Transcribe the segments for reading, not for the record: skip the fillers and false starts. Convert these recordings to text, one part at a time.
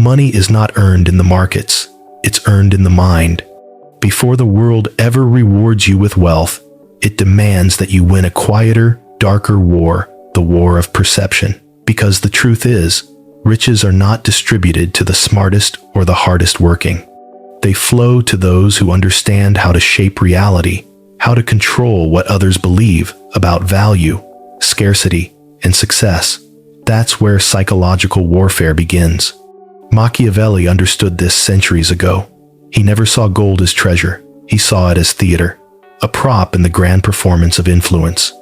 Money is not earned in the markets, it's earned in the mind. Before the world ever rewards you with wealth, it demands that you win a quieter, darker war, the war of perception. Because the truth is, riches are not distributed to the smartest or the hardest working. They flow to those who understand how to shape reality, how to control what others believe about value, scarcity, and success. That's where psychological warfare begins. Machiavelli understood this centuries ago. He never saw gold as treasure. He saw it as theater, a prop in the grand performance of influence.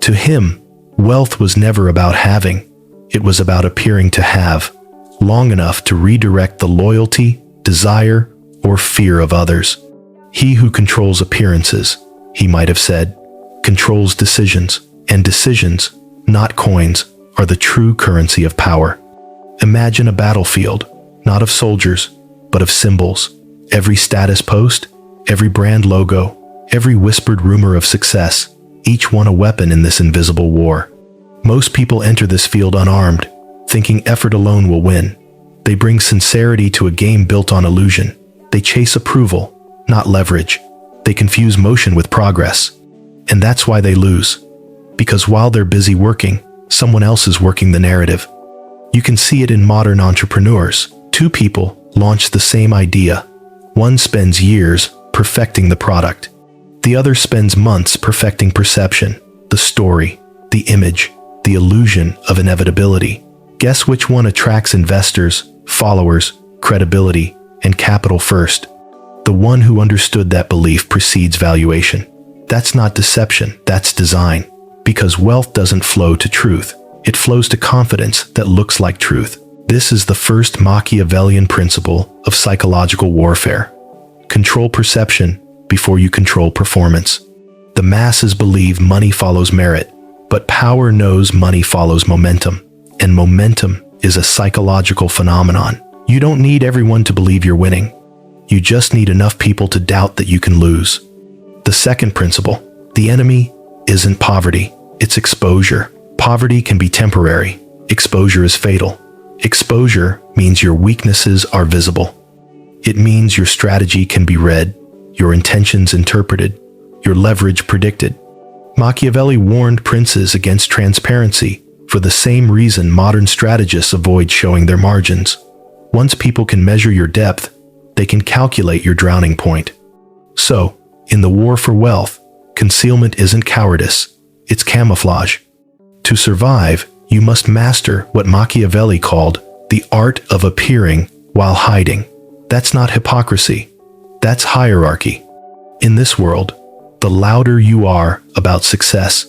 To him, wealth was never about having. It was about appearing to have, long enough to redirect the loyalty, desire, or fear of others. He who controls appearances, he might have said, controls decisions, and decisions, not coins, are the true currency of power. Imagine a battlefield, not of soldiers, but of symbols. Every status post, every brand logo, every whispered rumor of success, each one a weapon in this invisible war. Most people enter this field unarmed, thinking effort alone will win. They bring sincerity to a game built on illusion. They chase approval, not leverage. They confuse motion with progress. And that's why they lose. Because while they're busy working, someone else is working the narrative. You can see it in modern entrepreneurs. Two people launch the same idea. One spends years perfecting the product. The other spends months perfecting perception, the story, the image, the illusion of inevitability. Guess which one attracts investors, followers, credibility, and capital first? The one who understood that belief precedes valuation. That's not deception, that's design. Because wealth doesn't flow to truth. It flows to confidence that looks like truth. This is the first Machiavellian principle of psychological warfare. Control perception before you control performance. The masses believe money follows merit, but power knows money follows momentum. And momentum is a psychological phenomenon. You don't need everyone to believe you're winning. You just need enough people to doubt that you can lose. The second principle, the enemy isn't poverty, it's exposure. Poverty can be temporary. Exposure is fatal. Exposure means your weaknesses are visible. It means your strategy can be read, your intentions interpreted, your leverage predicted. Machiavelli warned princes against transparency for the same reason modern strategists avoid showing their margins. Once people can measure your depth, they can calculate your drowning point. So, in the war for wealth, concealment isn't cowardice, it's camouflage. To survive, you must master what Machiavelli called the art of appearing while hiding. That's not hypocrisy, that's hierarchy. In this world, the louder you are about success,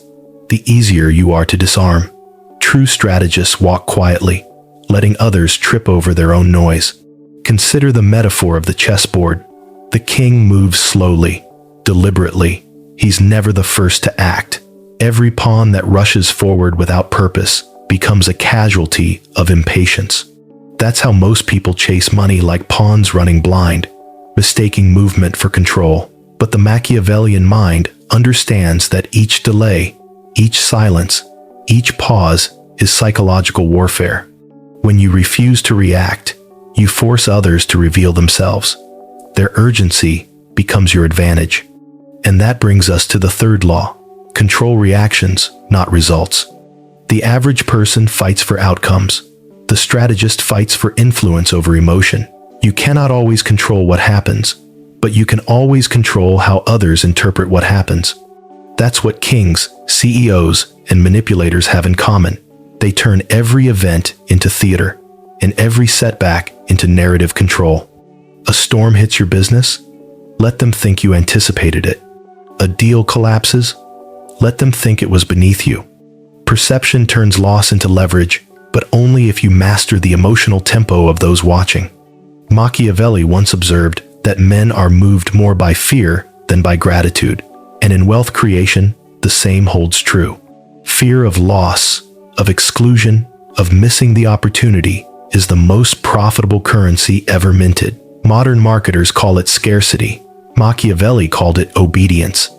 the easier you are to disarm. True strategists walk quietly, letting others trip over their own noise. Consider the metaphor of the chessboard. The king moves slowly, deliberately. He's never the first to act. Every pawn that rushes forward without purpose becomes a casualty of impatience. That's how most people chase money, like pawns running blind, mistaking movement for control. But the Machiavellian mind understands that each delay, each silence, each pause is psychological warfare. When you refuse to react, you force others to reveal themselves. Their urgency becomes your advantage. And that brings us to the third law. Control reactions, not results. The average person fights for outcomes. The strategist fights for influence over emotion. You cannot always control what happens, but you can always control how others interpret what happens. That's what kings, CEOs, and manipulators have in common. They turn every event into theater, and every setback into narrative control. A storm hits your business? Let them think you anticipated it. A deal collapses? Let them think it was beneath you. Perception turns loss into leverage, but only if you master the emotional tempo of those watching. Machiavelli once observed that men are moved more by fear than by gratitude, and in wealth creation, the same holds true. Fear of loss, of exclusion, of missing the opportunity is the most profitable currency ever minted. Modern marketers call it scarcity. Machiavelli called it obedience.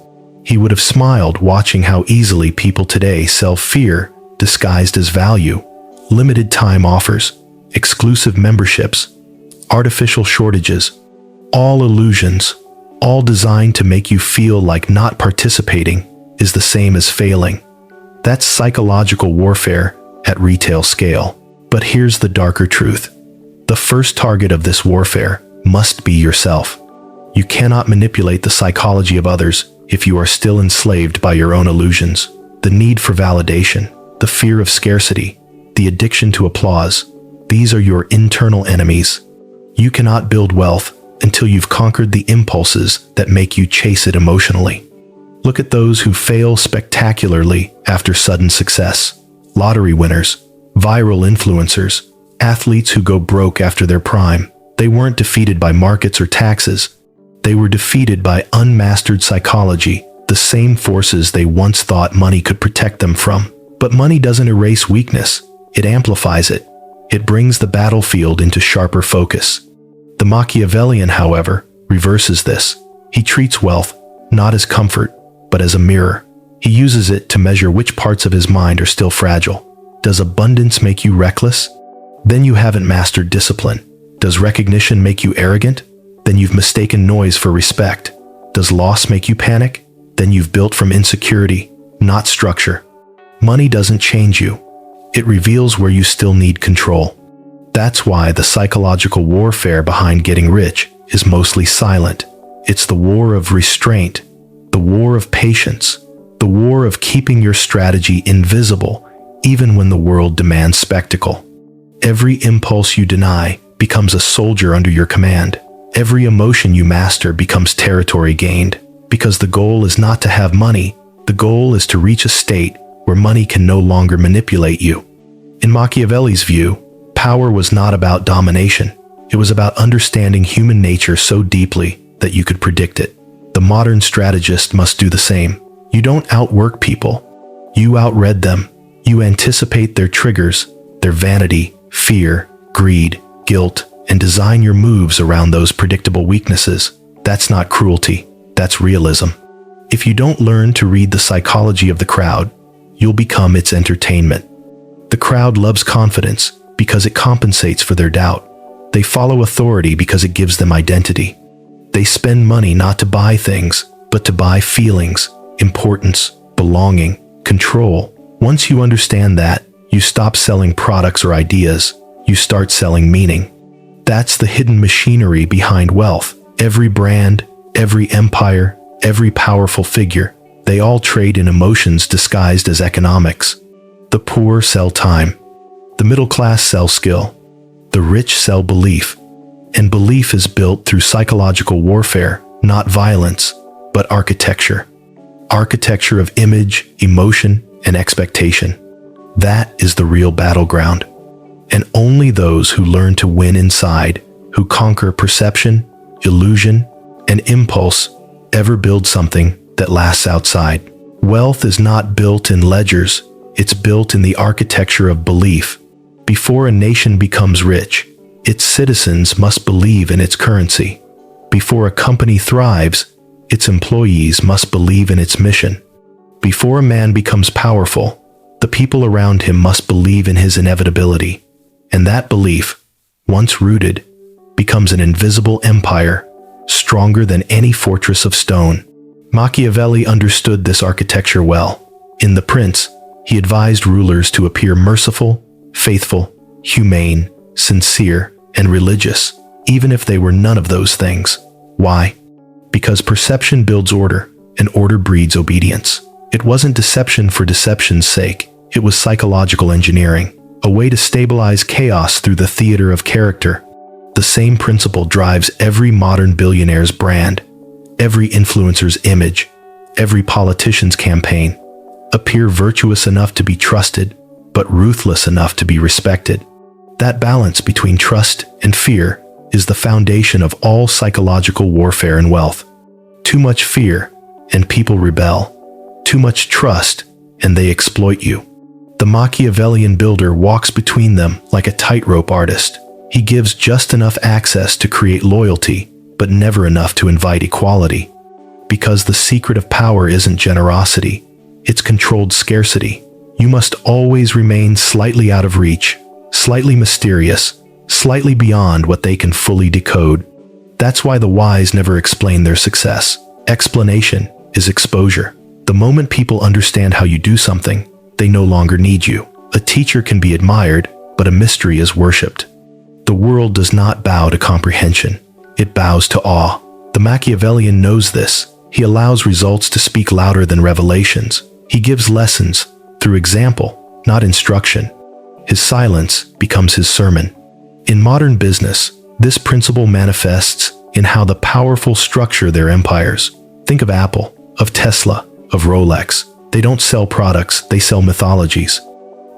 He would have smiled watching how easily people today sell fear disguised as value. Limited time offers, exclusive memberships, artificial shortages, all illusions, all designed to make you feel like not participating is the same as failing. That's psychological warfare at retail scale. But here's the darker truth. The first target of this warfare must be yourself. You cannot manipulate the psychology of others if you are still enslaved by your own illusions. The need for validation, the fear of scarcity, the addiction to applause, these are your internal enemies. You cannot build wealth until you've conquered the impulses that make you chase it emotionally. Look at those who fail spectacularly after sudden success. Lottery winners, viral influencers, athletes who go broke after their prime. They weren't defeated by markets or taxes. They were defeated by unmastered psychology, the same forces they once thought money could protect them from. But money doesn't erase weakness, it amplifies it. It brings the battlefield into sharper focus. The Machiavellian, however, reverses this. He treats wealth not as comfort, but as a mirror. He uses it to measure which parts of his mind are still fragile. Does abundance make you reckless? Then you haven't mastered discipline. Does recognition make you arrogant? Then you've mistaken noise for respect. Does loss make you panic? Then you've built from insecurity, not structure. Money doesn't change you. It reveals where you still need control. That's why the psychological warfare behind getting rich is mostly silent. It's the war of restraint, the war of patience, the war of keeping your strategy invisible even when the world demands spectacle. Every impulse you deny becomes a soldier under your command. Every emotion you master becomes territory gained, because the goal is not to have money. The goal is to reach a state where money can no longer manipulate you. In Machiavelli's view, power was not about domination. It was about understanding human nature so deeply that you could predict it. The modern strategist must do the same. You don't outwork people. You outread them. You anticipate their triggers, their vanity, fear, greed, guilt, and design your moves around those predictable weaknesses. That's not cruelty. That's realism. If you don't learn to read the psychology of the crowd, you'll become its entertainment. The crowd loves confidence because it compensates for their doubt. They follow authority because it gives them identity. They spend money not to buy things, but to buy feelings, importance, belonging, control. Once you understand that, you stop selling products or ideas. You start selling meaning. That's the hidden machinery behind wealth. Every brand, every empire, every powerful figure, they all trade in emotions disguised as economics. The poor sell time. The middle class sell skill. The rich sell belief. And belief is built through psychological warfare, not violence, but architecture. Architecture of image, emotion, and expectation. That is the real battleground. And only those who learn to win inside, who conquer perception, illusion, and impulse, ever build something that lasts outside. Wealth is not built in ledgers, it's built in the architecture of belief. Before a nation becomes rich, its citizens must believe in its currency. Before a company thrives, its employees must believe in its mission. Before a man becomes powerful, the people around him must believe in his inevitability. And that belief, once rooted, becomes an invisible empire, stronger than any fortress of stone. Machiavelli understood this architecture well. In The Prince, he advised rulers to appear merciful, faithful, humane, sincere, and religious, even if they were none of those things. Why? Because perception builds order, and order breeds obedience. It wasn't deception for deception's sake, it was psychological engineering. A way to stabilize chaos through the theater of character. The same principle drives every modern billionaire's brand, every influencer's image, every politician's campaign. Appear virtuous enough to be trusted, but ruthless enough to be respected. That balance between trust and fear is the foundation of all psychological warfare and wealth. Too much fear, and people rebel. Too much trust, and they exploit you. The Machiavellian builder walks between them like a tightrope artist. He gives just enough access to create loyalty, but never enough to invite equality. Because the secret of power isn't generosity, it's controlled scarcity. You must always remain slightly out of reach, slightly mysterious, slightly beyond what they can fully decode. That's why the wise never explain their success. Explanation is exposure. The moment people understand how you do something, they no longer need you. A teacher can be admired, but a mystery is worshipped. The world does not bow to comprehension. It bows to awe. The Machiavellian knows this. He allows results to speak louder than revelations. He gives lessons through example, not instruction. His silence becomes his sermon. In modern business, this principle manifests in how the powerful structure their empires. Think of Apple, of Tesla, of Rolex. They don't sell products, they sell mythologies.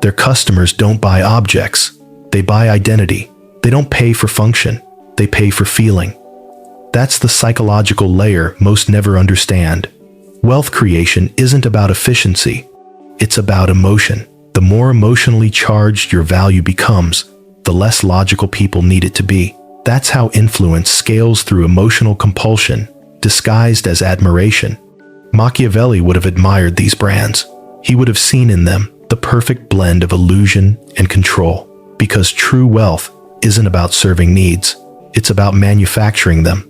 Their customers don't buy objects, they buy identity. They don't pay for function, they pay for feeling. That's the psychological layer most never understand. Wealth creation isn't about efficiency, it's about emotion. The more emotionally charged your value becomes, the less logical people need it to be. That's how influence scales through emotional compulsion, disguised as admiration. Machiavelli would have admired these brands. He would have seen in them the perfect blend of illusion and control. Because true wealth isn't about serving needs, it's about manufacturing them.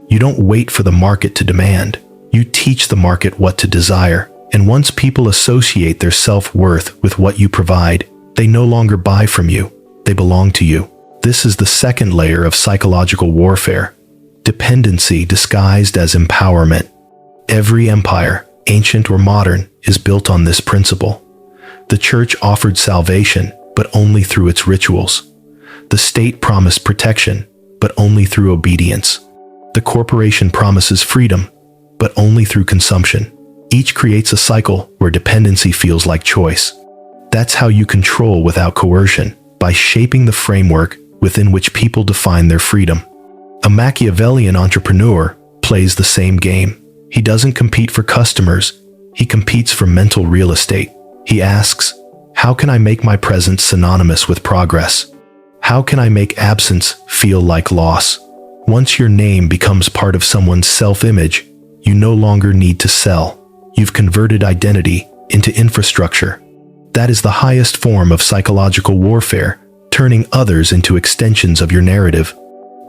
You don't wait for the market to demand. You teach the market what to desire. And once people associate their self-worth with what you provide, they no longer buy from you, they belong to you. This is the second layer of psychological warfare. Dependency disguised as empowerment. Every empire, ancient or modern, is built on this principle. The church offered salvation, but only through its rituals. The state promised protection, but only through obedience. The corporation promises freedom, but only through consumption. Each creates a cycle where dependency feels like choice. That's how you control without coercion, by shaping the framework within which people define their freedom. A Machiavellian entrepreneur plays the same game. He doesn't compete for customers, he competes for mental real estate. He asks, how can I make my presence synonymous with progress? How can I make absence feel like loss? Once your name becomes part of someone's self-image, you no longer need to sell. You've converted identity into infrastructure. That is the highest form of psychological warfare, turning others into extensions of your narrative.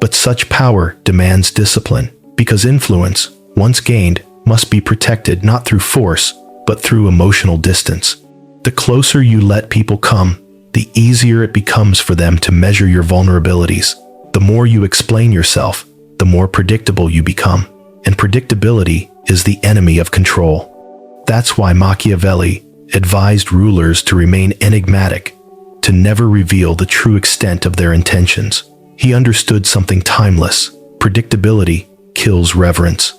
But such power demands discipline, because influence, once gained, must be protected not through force, but through emotional distance. The closer you let people come, the easier it becomes for them to measure your vulnerabilities. The more you explain yourself, the more predictable you become. And predictability is the enemy of control. That's why Machiavelli advised rulers to remain enigmatic, to never reveal the true extent of their intentions. He understood something timeless. Predictability kills reverence.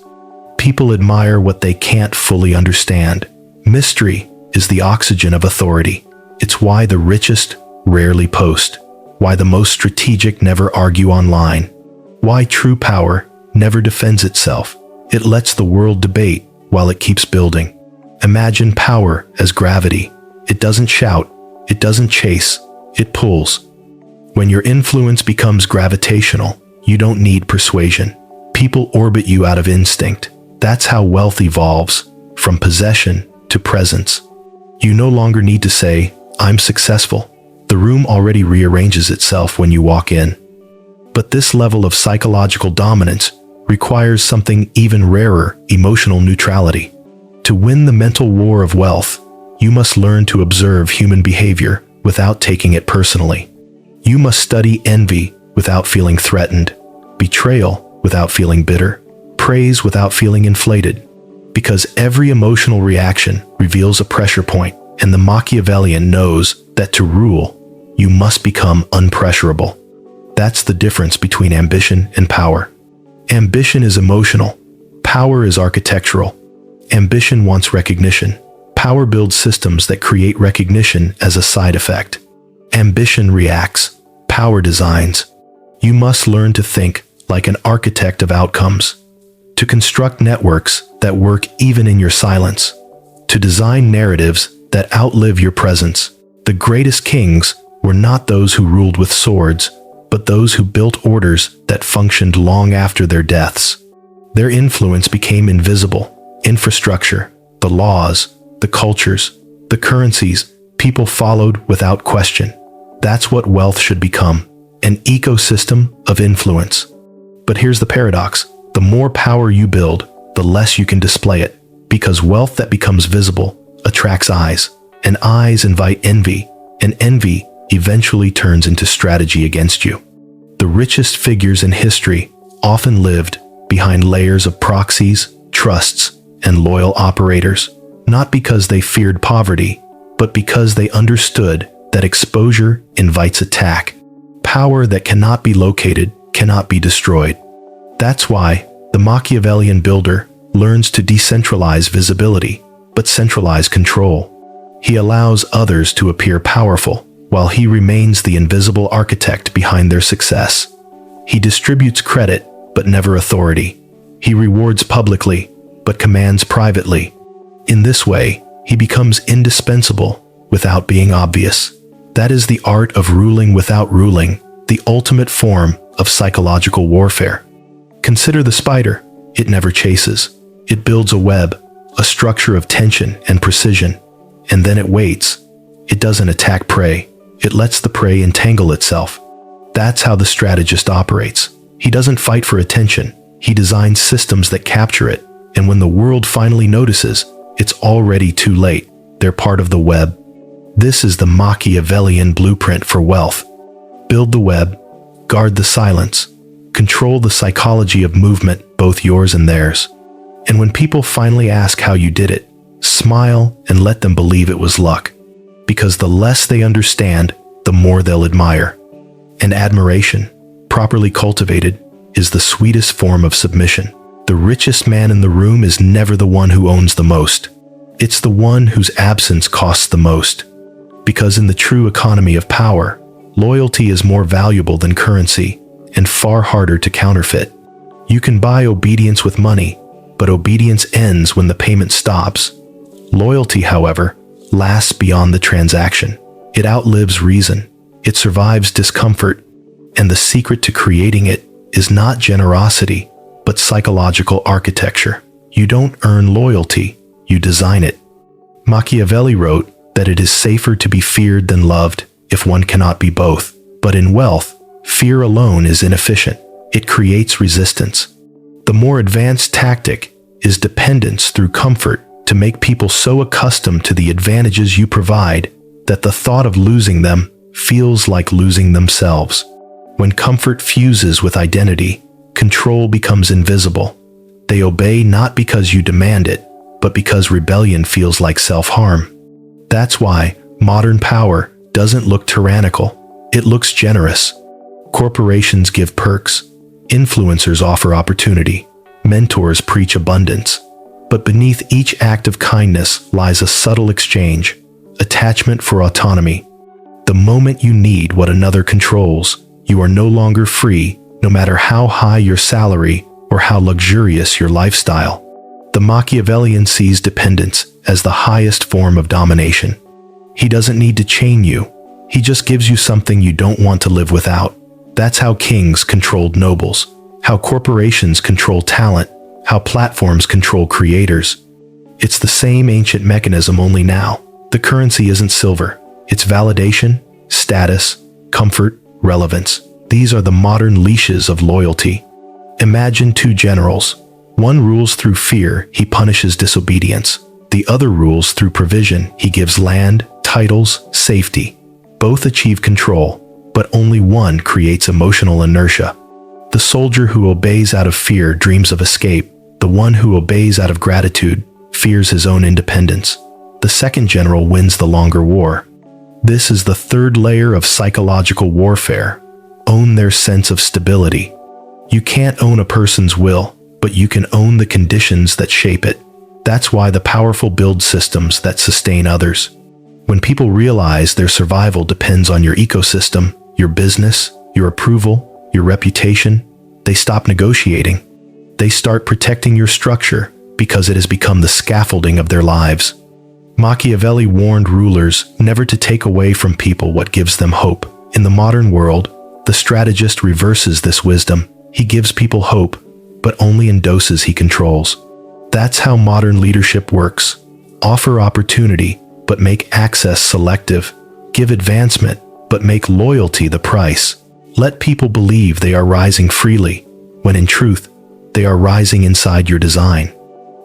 People admire what they can't fully understand. Mystery is the oxygen of authority. It's why the richest rarely post, why the most strategic never argue online, why true power never defends itself. It lets the world debate while it keeps building. Imagine power as gravity. It doesn't shout, it doesn't chase, it pulls. When your influence becomes gravitational, you don't need persuasion. People orbit you out of instinct. That's how wealth evolves, from possession to presence. You no longer need to say, I'm successful. The room already rearranges itself when you walk in. But this level of psychological dominance requires something even rarer, emotional neutrality. To win the mental war of wealth, you must learn to observe human behavior without taking it personally. You must study envy without feeling threatened, betrayal without feeling bitter, praise without feeling inflated. Because every emotional reaction reveals a pressure point, and the Machiavellian knows that to rule, you must become unpressurable. That's the difference between ambition and power. Ambition is emotional. Power is architectural. Ambition wants recognition. Power builds systems that create recognition as a side effect. Ambition reacts. Power designs. You must learn to think like an architect of outcomes, to construct networks that work even in your silence, to design narratives that outlive your presence. The greatest kings were not those who ruled with swords, but those who built orders that functioned long after their deaths. Their influence became invisible. Infrastructure, the laws, the cultures, the currencies, people followed without question. That's what wealth should become. an ecosystem of influence. But here's the paradox. The more power you build, the less you can display it, because wealth that becomes visible attracts eyes, and eyes invite envy, and envy eventually turns into strategy against you. The richest figures in history often lived behind layers of proxies, trusts, and loyal operators, not because they feared poverty, but because they understood that exposure invites attack. Power that cannot be located cannot be destroyed. That's why the Machiavellian builder learns to decentralize visibility, but centralize control. He allows others to appear powerful, while he remains the invisible architect behind their success. He distributes credit, but never authority. He rewards publicly, but commands privately. In this way, he becomes indispensable without being obvious. That is the art of ruling without ruling, the ultimate form of psychological warfare. Consider the spider. It never chases. It builds a web, a structure of tension and precision, and then it waits. It doesn't attack prey. It lets the prey entangle itself. That's how the strategist operates. He doesn't fight for attention. He designs systems that capture it, and when the world finally notices, it's already too late. They're part of the web. This is the Machiavellian blueprint for wealth. Build the web, guard the silence, control the psychology of movement, both yours and theirs. And when people finally ask how you did it, smile and let them believe it was luck. Because the less they understand, the more they'll admire. And admiration, properly cultivated, is the sweetest form of submission. The richest man in the room is never the one who owns the most. It's the one whose absence costs the most. Because in the true economy of power, loyalty is more valuable than currency and far harder to counterfeit. You can buy obedience with money, but obedience ends when the payment stops. Loyalty, however, lasts beyond the transaction. It outlives reason. It survives discomfort. And the secret to creating it is not generosity, but psychological architecture. You don't earn loyalty, you design it. Machiavelli wrote that it is safer to be feared than loved if one cannot be both. But in wealth, fear alone is inefficient. It creates resistance. The more advanced tactic is dependence through comfort, to make people so accustomed to the advantages you provide that the thought of losing them feels like losing themselves. When comfort fuses with identity, control becomes invisible. They obey not because you demand it, but because rebellion feels like self-harm. That's why modern power doesn't look tyrannical. It looks generous. Corporations give perks. Influencers offer opportunity. Mentors preach abundance. But beneath each act of kindness lies a subtle exchange, attachment for autonomy. The moment you need what another controls, you are no longer free, no matter how high your salary or how luxurious your lifestyle. The Machiavellian sees dependence as the highest form of domination. He doesn't need to chain you. He just gives you something you don't want to live without. That's how kings controlled nobles, how corporations control talent, how platforms control creators. It's the same ancient mechanism, only now. The currency isn't silver. It's validation, status, comfort, relevance. These are the modern leashes of loyalty. Imagine two generals. One rules through fear, he punishes disobedience. The other rules through provision, he gives land, titles, safety. Both achieve control, but only one creates emotional inertia. The soldier who obeys out of fear dreams of escape. The one who obeys out of gratitude fears his own independence. The second general wins the longer war. This is the third layer of psychological warfare. Own their sense of stability. You can't own a person's will, but you can own the conditions that shape it. That's why the powerful build systems that sustain others. When people realize their survival depends on your ecosystem, your business, your approval, your reputation, they stop negotiating. They start protecting your structure because it has become the scaffolding of their lives. Machiavelli warned rulers never to take away from people what gives them hope. In the modern world, the strategist reverses this wisdom. He gives people hope, but only in doses he controls. That's how modern leadership works. Offer opportunity, but make access selective. Give advancement, but make loyalty the price. Let people believe they are rising freely, when in truth, they are rising inside your design.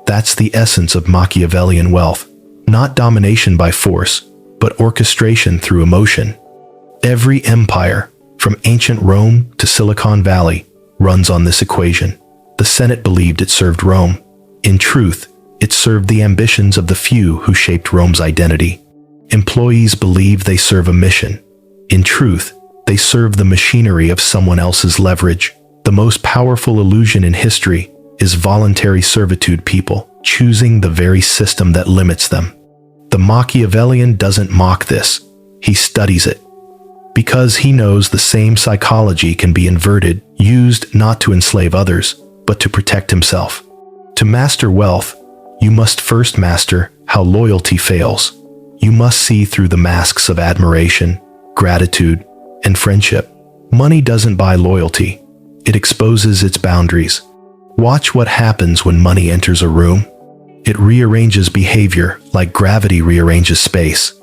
That's the essence of Machiavellian wealth, not domination by force, but orchestration through emotion. Every empire, from ancient Rome to Silicon Valley, runs on this equation. The Senate believed it served Rome. In truth, it served the ambitions of the few who shaped Rome's identity. Employees believe they serve a mission. In truth, they serve the machinery of someone else's leverage. The most powerful illusion in history is voluntary servitude, people choosing the very system that limits them. The Machiavellian doesn't mock this, he studies it. Because he knows the same psychology can be inverted, used not to enslave others, but to protect himself. To master wealth, you must first master how loyalty fails. You must see through the masks of admiration, gratitude, and friendship. Money doesn't buy loyalty. It exposes its boundaries. Watch what happens when money enters a room. It rearranges behavior like gravity rearranges space.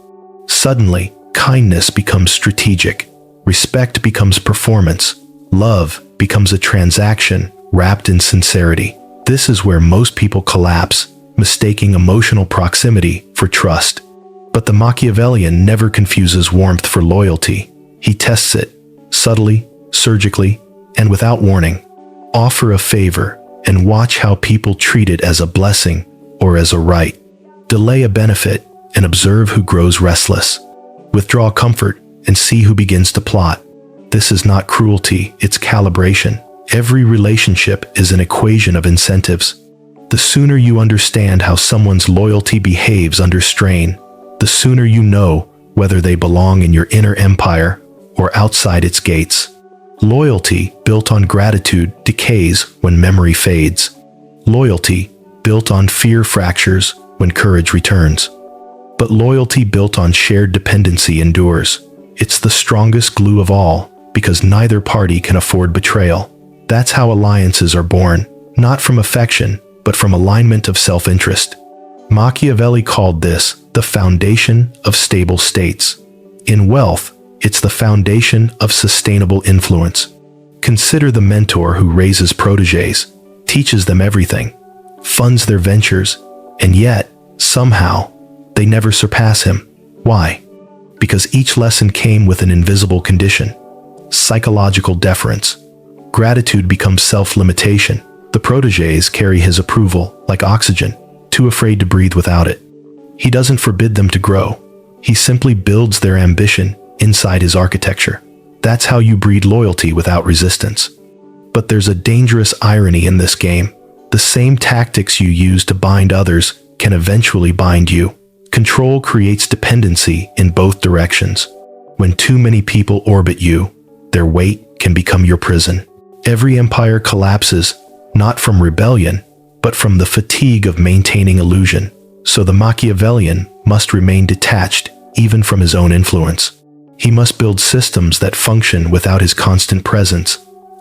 Suddenly, kindness becomes strategic. Respect becomes performance. Love becomes a transaction wrapped in sincerity. This is where most people collapse, mistaking emotional proximity for trust. But the Machiavellian never confuses warmth for loyalty. He tests it, subtly, surgically, and without warning. Offer a favor and watch how people treat it as a blessing or as a right. Delay a benefit and observe who grows restless. Withdraw comfort and see who begins to plot. This is not cruelty, it's calibration. Every relationship is an equation of incentives. The sooner you understand how someone's loyalty behaves under strain, the sooner you know whether they belong in your inner empire or outside its gates. Loyalty built on gratitude decays when memory fades. Loyalty built on fear fractures when courage returns. But loyalty built on shared dependency endures. It's the strongest glue of all because neither party can afford betrayal. That's how alliances are born, not from affection, but from alignment of self-interest. Machiavelli called this the foundation of stable states. In wealth, it's the foundation of sustainable influence. Consider the mentor who raises protégés, teaches them everything, funds their ventures, and yet, somehow, they never surpass him. Why? Because each lesson came with an invisible condition: psychological deference. Gratitude becomes self-limitation. The protégés carry his approval like oxygen, too afraid to breathe without it. He doesn't forbid them to grow. He simply builds their ambition inside his architecture. That's how you breed loyalty without resistance. But there's a dangerous irony in this game. The same tactics you use to bind others can eventually bind you. Control creates dependency in both directions. When too many people orbit you, their weight can become your prison. Every empire collapses, not from rebellion, but from the fatigue of maintaining illusion. So the Machiavellian must remain detached even from his own influence. He must build systems that function without his constant presence.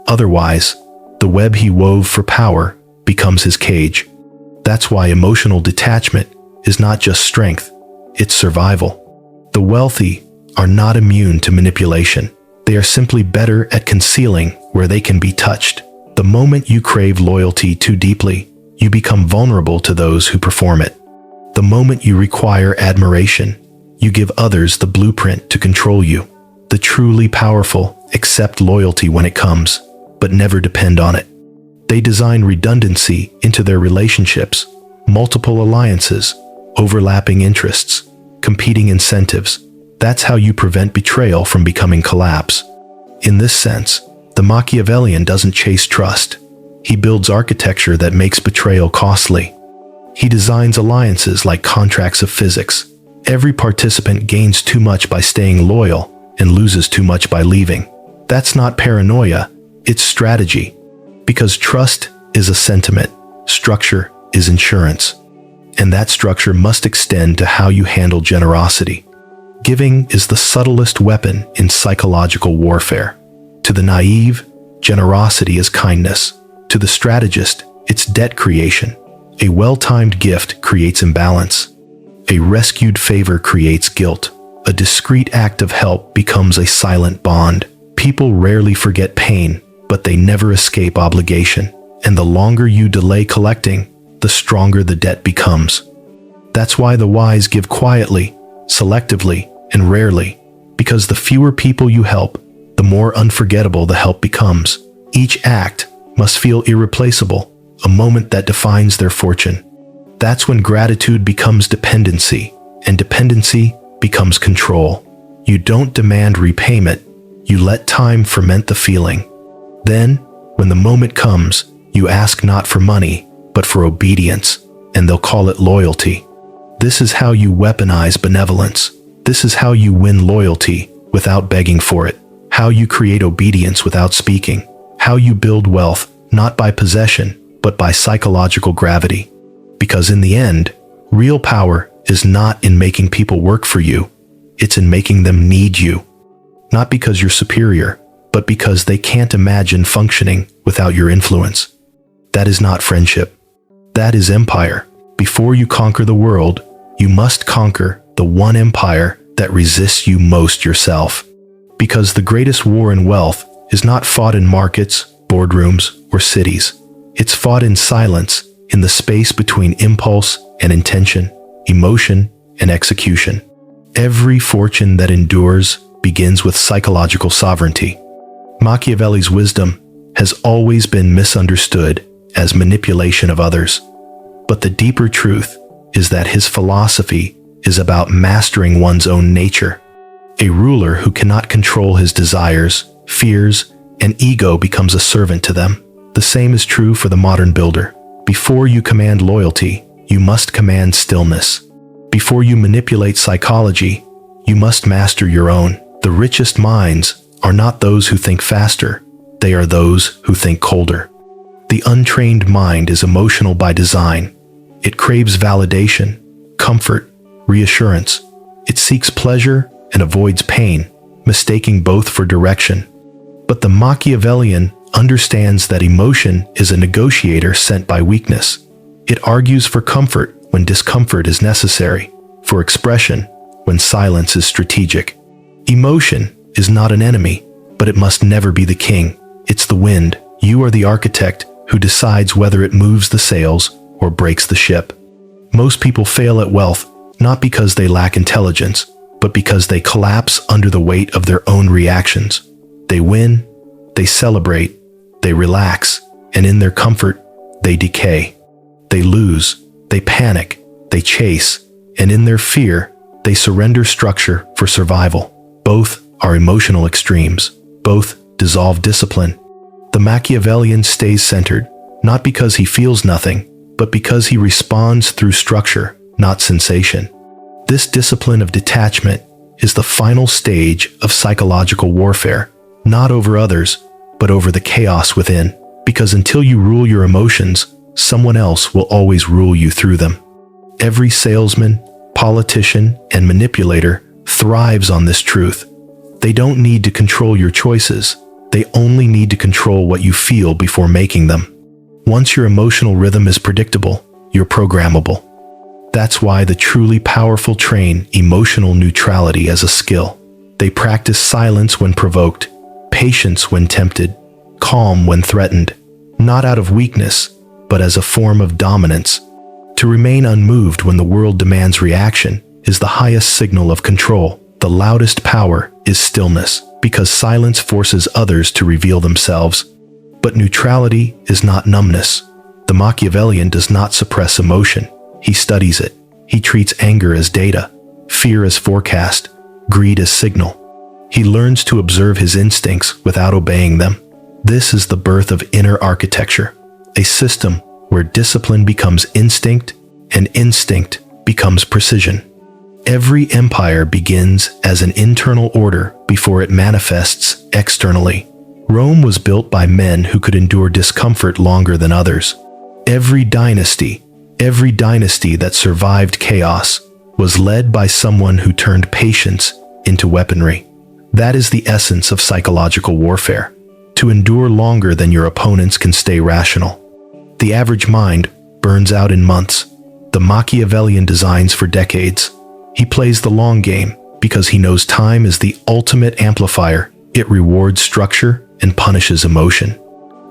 Otherwise, the web he wove for power becomes his cage. That's why emotional detachment is not just strength, it's survival. The wealthy are not immune to manipulation. They are simply better at concealing where they can be touched. The moment you crave loyalty too deeply, you become vulnerable to those who perform it. The moment you require admiration, you give others the blueprint to control you. The truly powerful accept loyalty when it comes, but never depend on it. They design redundancy into their relationships, multiple alliances, overlapping interests, competing incentives. That's how you prevent betrayal from becoming collapse. In this sense, the Machiavellian doesn't chase trust. He builds architecture that makes betrayal costly. He designs alliances like contracts of physics. Every participant gains too much by staying loyal and loses too much by leaving. That's not paranoia, it's strategy. Because trust is a sentiment, structure is insurance. And that structure must extend to how you handle generosity. Giving is the subtlest weapon in psychological warfare. To the naive, generosity is kindness. To the strategist, it's debt creation. A well-timed gift creates imbalance. A rescued favor creates guilt. A discreet act of help becomes a silent bond. People rarely forget pain, but they never escape obligation. And the longer you delay collecting, the stronger the debt becomes. That's why the wise give quietly, selectively, and rarely, because the fewer people you help, the more unforgettable the help becomes. Each act must feel irreplaceable, a moment that defines their fortune. That's when gratitude becomes dependency, and dependency becomes control. You don't demand repayment, you let time ferment the feeling. Then, when the moment comes, you ask not for money, but for obedience, and they'll call it loyalty. This is how you weaponize benevolence. This is how you win loyalty without begging for it. How you create obedience without speaking. How you build wealth, not by possession, but by psychological gravity. Because in the end, real power is not in making people work for you. It's in making them need you. Not because you're superior, but because they can't imagine functioning without your influence. That is not friendship. That is empire. Before you conquer the world, you must conquer the one empire that resists you most, yourself. Because the greatest war in wealth is not fought in markets, boardrooms, or cities. It's fought in silence, in the space between impulse and intention, emotion and execution. Every fortune that endures begins with psychological sovereignty. Machiavelli's wisdom has always been misunderstood as manipulation of others. But the deeper truth is that his philosophy is about mastering one's own nature. A ruler who cannot control his desires, fears, and ego becomes a servant to them. The same is true for the modern builder. Before you command loyalty, you must command stillness. Before you manipulate psychology, you must master your own. The richest minds are not those who think faster, they are those who think colder. The untrained mind is emotional by design. It craves validation, comfort, reassurance. It seeks pleasure and avoids pain, mistaking both for direction. But the Machiavellian understands that emotion is a negotiator sent by weakness. It argues for comfort when discomfort is necessary, for expression when silence is strategic. Emotion is not an enemy, but it must never be the king. It's the wind. You are the architect who decides whether it moves the sails or breaks the ship. Most people fail at wealth not because they lack intelligence, but because they collapse under the weight of their own reactions. They win, they celebrate, they relax, and in their comfort, they decay. They lose, they panic, they chase, and in their fear, they surrender structure for survival. Both are emotional extremes. Both dissolve discipline. The Machiavellian stays centered, not because he feels nothing, but because he responds through structure, not sensation. This discipline of detachment is the final stage of psychological warfare, not over others, but over the chaos within. Because until you rule your emotions, someone else will always rule you through them. Every salesman, politician, and manipulator thrives on this truth. They don't need to control your choices. They only need to control what you feel before making them. Once your emotional rhythm is predictable, you're programmable. That's why the truly powerful train emotional neutrality as a skill. They practice silence when provoked, patience when tempted, calm when threatened, not out of weakness, but as a form of dominance. To remain unmoved when the world demands reaction is the highest signal of control. The loudest power is stillness, because silence forces others to reveal themselves. But neutrality is not numbness. The Machiavellian does not suppress emotion. He studies it. He treats anger as data, fear as forecast, greed as signal. He learns to observe his instincts without obeying them. This is the birth of inner architecture, a system where discipline becomes instinct and instinct becomes precision. Every empire begins as an internal order before it manifests externally. Rome was built by men who could endure discomfort longer than others. Every dynasty that survived chaos was led by someone who turned patience into weaponry. That is the essence of psychological warfare. To endure longer than your opponents can stay rational. The average mind burns out in months. The Machiavellian designs for decades. He plays the long game because he knows time is the ultimate amplifier It rewards structure and punishes emotion.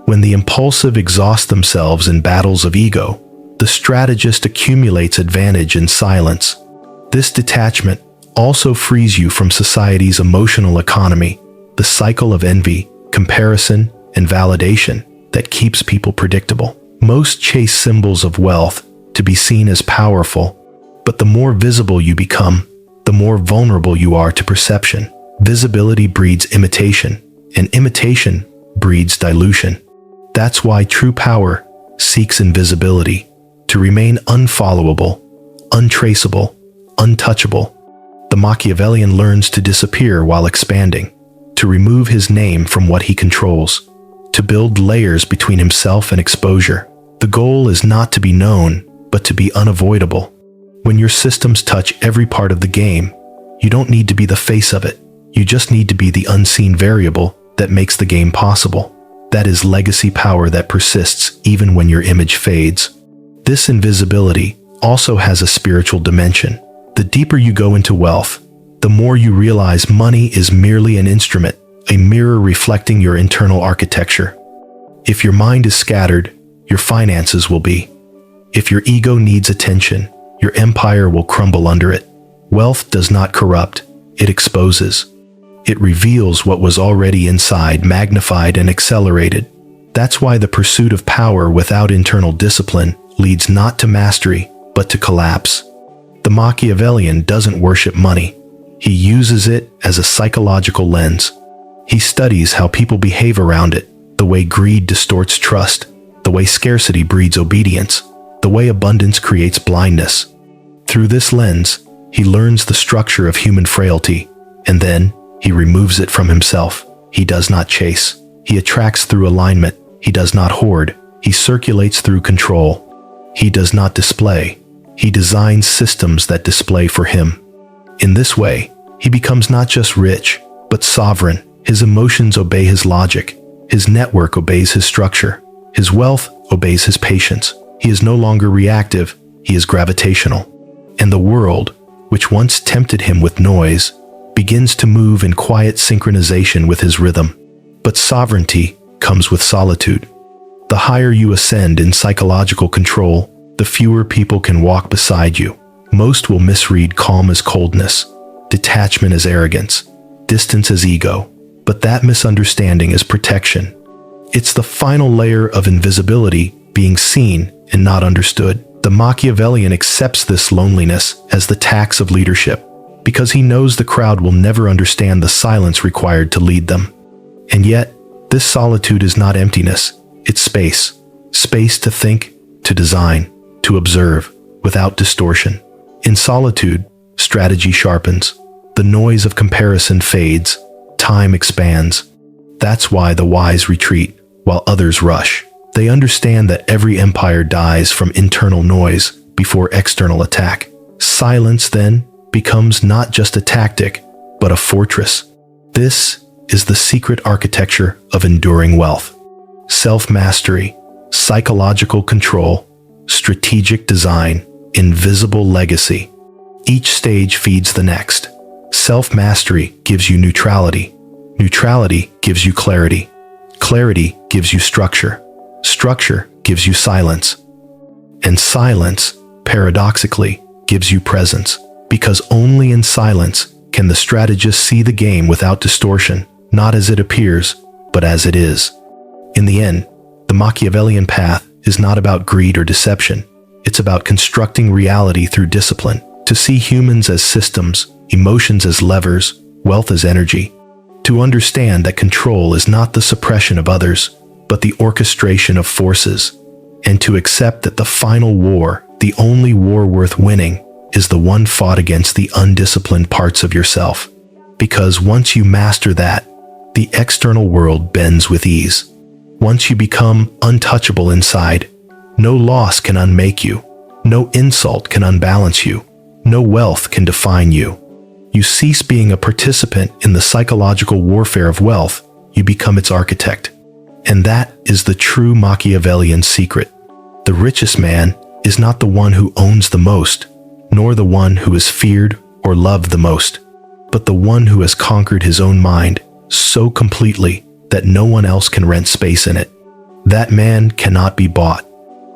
When the impulsive exhaust themselves in battles of ego, the strategist accumulates advantage in silence. This detachment also frees you from society's emotional economy, the cycle of envy, comparison, and validation that keeps people predictable. Most chase symbols of wealth to be seen as powerful, but the more visible you become, the more vulnerable you are to perception. Visibility breeds imitation, and imitation breeds dilution. That's why true power seeks invisibility, to remain unfollowable, untraceable, untouchable. The Machiavellian learns to disappear while expanding, to remove his name from what he controls, to build layers between himself and exposure. The goal is not to be known, but to be unavoidable. When your systems touch every part of the game, you don't need to be the face of it. You just need to be the unseen variable that makes the game possible. That is legacy power that persists even when your image fades. This invisibility also has a spiritual dimension. The deeper you go into wealth, the more you realize money is merely an instrument, a mirror reflecting your internal architecture. If your mind is scattered, your finances will be. If your ego needs attention, your empire will crumble under it. Wealth does not corrupt, it exposes. It reveals what was already inside, magnified and accelerated. That's why the pursuit of power without internal discipline leads not to mastery, but to collapse. The Machiavellian doesn't worship money. He uses it as a psychological lens. He studies how people behave around it, the way greed distorts trust, the way scarcity breeds obedience, the way abundance creates blindness. Through this lens, he learns the structure of human frailty, and then he removes it from himself. He does not chase. He attracts through alignment. He does not hoard. He circulates through control. He does not display. He designs systems that display for him. In this way, he becomes not just rich, but sovereign. His emotions obey his logic. His network obeys his structure. His wealth obeys his patience. He is no longer reactive. He is gravitational. And the world, which once tempted him with noise, begins to move in quiet synchronization with his rhythm. But sovereignty comes with solitude. The higher you ascend in psychological control, the fewer people can walk beside you. Most will misread calm as coldness, detachment as arrogance, distance as ego. But that misunderstanding is protection. It's the final layer of invisibility, being seen and not understood. The Machiavellian accepts this loneliness as the tax of leadership, because he knows the crowd will never understand the silence required to lead them. And yet, this solitude is not emptiness, it's space. Space to think, to design, to observe, without distortion. In solitude, strategy sharpens. The noise of comparison fades. Time expands. That's why the wise retreat, while others rush. They understand that every empire dies from internal noise before external attack. Silence, then, becomes not just a tactic, but a fortress. This is the secret architecture of enduring wealth. Self-mastery, psychological control, strategic design, invisible legacy. Each stage feeds the next. Self-mastery gives you neutrality. Neutrality gives you clarity. Clarity gives you structure. Structure gives you silence. And silence, paradoxically, gives you presence. Because only in silence can the strategist see the game without distortion, not as it appears, but as it is. In the end, the Machiavellian path is not about greed or deception. It's about constructing reality through discipline, to see humans as systems, emotions as levers, wealth as energy. To understand that control is not the suppression of others, but the orchestration of forces. And to accept that the final war, the only war worth winning, is the one fought against the undisciplined parts of yourself. Because once you master that, the external world bends with ease. Once you become untouchable inside, no loss can unmake you. No insult can unbalance you. No wealth can define you. You cease being a participant in the psychological warfare of wealth. You become its architect. And that is the true Machiavellian secret. The richest man is not the one who owns the most, nor the one who is feared or loved the most, but the one who has conquered his own mind so completely that no one else can rent space in it. That man cannot be bought.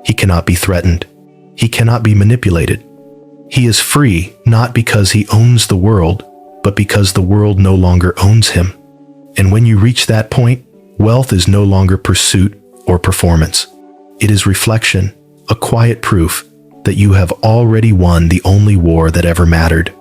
He cannot be threatened. He cannot be manipulated. He is free not because he owns the world, but because the world no longer owns him. And when you reach that point, wealth is no longer pursuit or performance. It is reflection, a quiet proof that you have already won the only war that ever mattered.